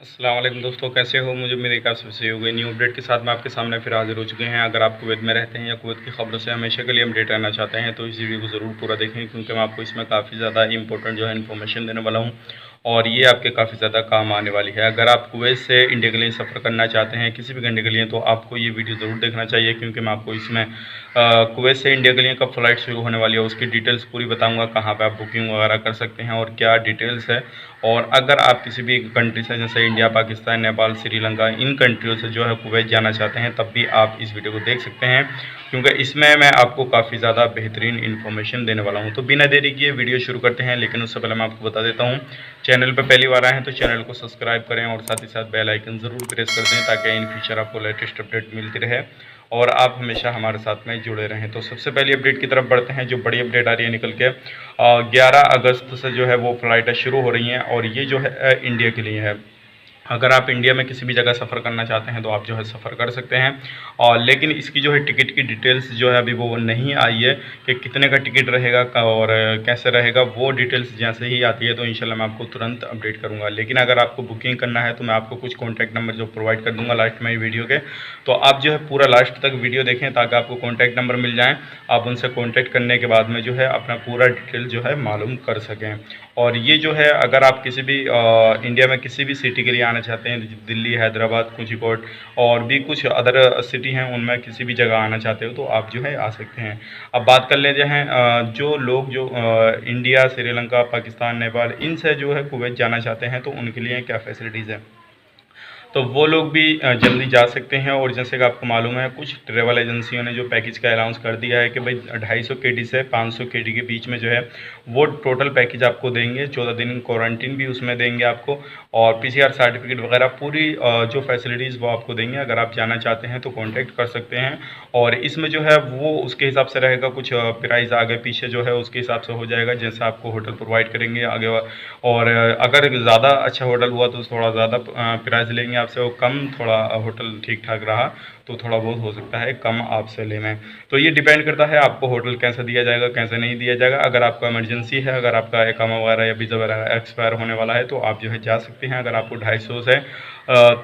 अस्सलाम वालेकुम दोस्तों, कैसे हो? मुझे मेरे एक से हो गई न्यू अपडेट के साथ मैं आपके सामने फिर हाजिर हो चुके हैं। अगर आप कुवैत में रहते हैं या कुवैत की खबरों से हमेशा के लिए अपडेट रहना चाहते हैं तो इस वीडियो को ज़रूर पूरा देखें, क्योंकि मैं आपको इसमें काफ़ी ज़्यादा इंपॉर्टेंट जो है इन्फॉर्मेशन देने वाला हूँ और ये आपके काफ़ी ज़्यादा काम आने वाली है। अगर आप कुवैत से इंडिया के लिए सफ़र करना चाहते हैं किसी भी कंट्री के लिए, तो आपको ये वीडियो ज़रूर देखना चाहिए, क्योंकि मैं आपको इसमें कुवैत से इंडिया के लिए कब फ़्लाइट शुरू होने वाली है उसकी डिटेल्स पूरी बताऊंगा, कहाँ पे आप बुकिंग वगैरह कर सकते हैं और क्या डिटेल्स है। और अगर आप किसी भी कंट्री से जैसे इंडिया, पाकिस्तान, नेपाल, श्रीलंका, इन कंट्रियों से जो है कुवैत जाना चाहते हैं तब भी आप इस वीडियो को देख सकते हैं, क्योंकि इसमें मैं आपको काफ़ी ज़्यादा बेहतरीन इन्फॉर्मेशन देने वाला हूं। तो बिना देरी किए वीडियो शुरू करते हैं, लेकिन उससे पहले मैं आपको बता देता हूं, चैनल पर पहली बार आए हैं तो चैनल को सब्सक्राइब करें और साथ ही साथ बेल आइकन ज़रूर प्रेस कर दें, ताकि इन फ्यूचर आपको लेटेस्ट अपडेट मिलती रहे और आप हमेशा हमारे साथ में जुड़े रहें। तो सबसे पहली अपडेट की तरफ बढ़ते हैं। जो बड़ी अपडेट आ रही है निकल के 11 अगस्त से जो है वो फ़्लाइटें शुरू हो रही हैं और ये जो है इंडिया के लिए है। अगर आप इंडिया में किसी भी जगह सफ़र करना चाहते हैं तो आप जो है सफ़र कर सकते हैं, और लेकिन इसकी जो है टिकट की डिटेल्स जो है अभी वो नहीं आई है कि कितने का टिकट रहेगा और कैसे रहेगा। वो डिटेल्स जैसे ही आती है तो इंशाल्लाह मैं आपको तुरंत अपडेट करूंगा। लेकिन अगर आपको बुकिंग करना है तो मैं आपको कुछ कॉन्टैक्ट नंबर जो प्रोवाइड कर दूंगा लास्ट में वीडियो के, तो आप जो है पूरा लास्ट तक वीडियो देखें ताकि आपको कॉन्टैक्ट नंबर मिल जाएँ। आप उनसे कॉन्टैक्ट करने के बाद में जो है अपना पूरा डिटेल जो है मालूम कर सकें। और ये जो है अगर आप किसी भी इंडिया में किसी भी सिटी के लिए आना चाहते हैं, दिल्ली, हैदराबाद, कोझीकोड और भी कुछ अदर सिटी हैं, उनमें किसी भी जगह आना चाहते हो तो आप जो है आ सकते हैं। अब बात कर लेते हैं जो लोग जो इंडिया, श्रीलंका, पाकिस्तान, नेपाल, इनसे जो है कुवैत जाना चाहते हैं तो उनके लिए क्या फैसिलिटीज़ है। तो वो लोग भी जल्दी जा सकते हैं। और जैसे कि आपको मालूम है, कुछ ट्रैवल एजेंसियों ने जो पैकेज का अनाउंस कर दिया है कि भाई 250 केडी से 500 केडी के बीच में जो है वो टोटल पैकेज आपको देंगे। 14 दिन क्वारंटीन भी उसमें देंगे आपको, और पीसीआर सर्टिफिकेट वगैरह पूरी जो फैसिलिटीज़ वो आपको देंगे। अगर आप जाना चाहते हैं तो कॉन्टैक्ट कर सकते हैं। और इसमें जो है वो उसके हिसाब से रहेगा, कुछ प्राइस आगे पीछे जो है उसके हिसाब से हो जाएगा, जैसे आपको होटल प्रोवाइड करेंगे आगे। और अगर ज़्यादा अच्छा होटल हुआ तो थोड़ा ज़्यादा प्राइस लेंगे आपसे, और कम थोड़ा होटल ठीक ठाक रहा तो थोड़ा बहुत हो सकता है कम आपसे लेना। तो ये डिपेंड करता है आपको होटल कैसा दिया जाएगा, कैसे नहीं दिया जाएगा। अगर आपको इमरजेंसी है, अगर आपका इकामा वगैरह या वीज़ा वगैरह एक्सपायर होने वाला है तो आप जो है जा सकते हैं। अगर आपको 250 से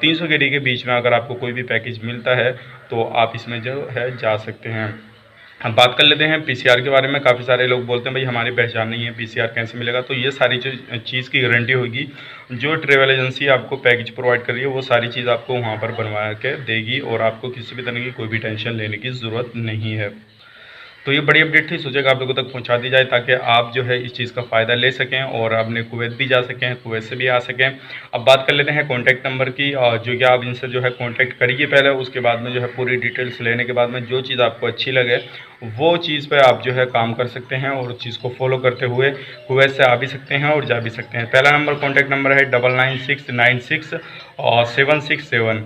300 के डी के बीच में अगर आपको कोई भी पैकेज मिलता है तो आप इसमें जो है जा सकते हैं। अब बात कर लेते हैं पीसीआर के बारे में। काफ़ी सारे लोग बोलते हैं भाई हमारी पहचान नहीं है, पीसीआर कैसे मिलेगा। तो ये सारी जो चीज़ की गारंटी होगी, जो ट्रैवल एजेंसी आपको पैकेज प्रोवाइड कर रही है वो सारी चीज़ आपको वहाँ पर बनवा के देगी, और आपको किसी भी तरह की कोई भी टेंशन लेने की ज़रूरत नहीं है। तो ये बड़ी अपडेट थी, सोचा कि आप लोगों तक पहुंचा दी जाए ताकि आप जो है इस चीज़ का फ़ायदा ले सकें और अपने कुवैत भी जा सकें, कुवैत से भी आ सकें। अब बात कर लेते हैं कॉन्टैक्ट नंबर की, जो कि आप इनसे जो है कॉन्टैक्ट करिए पहले, उसके बाद में जो है पूरी डिटेल्स लेने के बाद में जो चीज़ आपको अच्छी लगे वो चीज़ पर आप जो है काम कर सकते हैं, और उस चीज़ को फॉलो करते हुए कुवैत से आ भी सकते हैं और जा भी सकते हैं। पहला नंबर कॉन्टैक्ट नंबर है 99696767।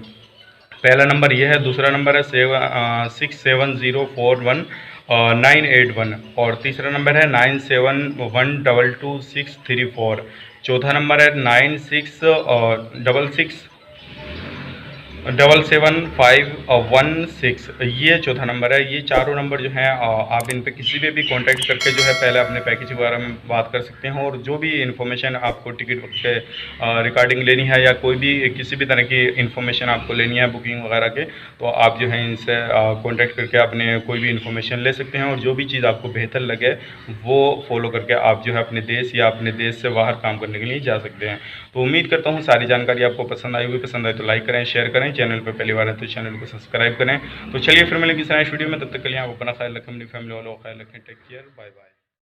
पहला नंबर ये है। दूसरा नंबर है 67041981, और तीसरा नंबर है 97122634। चौथा नंबर है 96667516। ये चौथा नंबर है। ये चारों नंबर जो हैं आप इन पे किसी पे भी कांटेक्ट करके जो है पहले अपने पैकेज वगैरह में बात कर सकते हैं, और जो भी इन्फॉर्मेशन आपको टिकट के रिगार्डिंग लेनी है या कोई भी किसी भी तरह की इन्फॉर्मेशन आपको लेनी है बुकिंग वगैरह के, तो आप जो है इनसे कांटेक्ट करके अपने कोई भी इन्फॉर्मेशन ले सकते हैं, और जो भी चीज़ आपको बेहतर लगे वो फॉलो करके आप जो है अपने देश या अपने देश से बाहर काम करने के लिए जा सकते हैं। तो उम्मीद करता हूँ सारी जानकारी आपको पसंद आई होगी। पसंद आए तो लाइक करें, शेयर करें, चैनल पर पहली बार है तो चैनल को सब्सक्राइब करें। तो चलिए फिर मिलेंगे किसी नेक्स्ट वीडियो में, तब तक के लिए आप अपना ख्याल रखें, अपनी फैमिली वालों का ख्याल रखें। Take care, bye bye.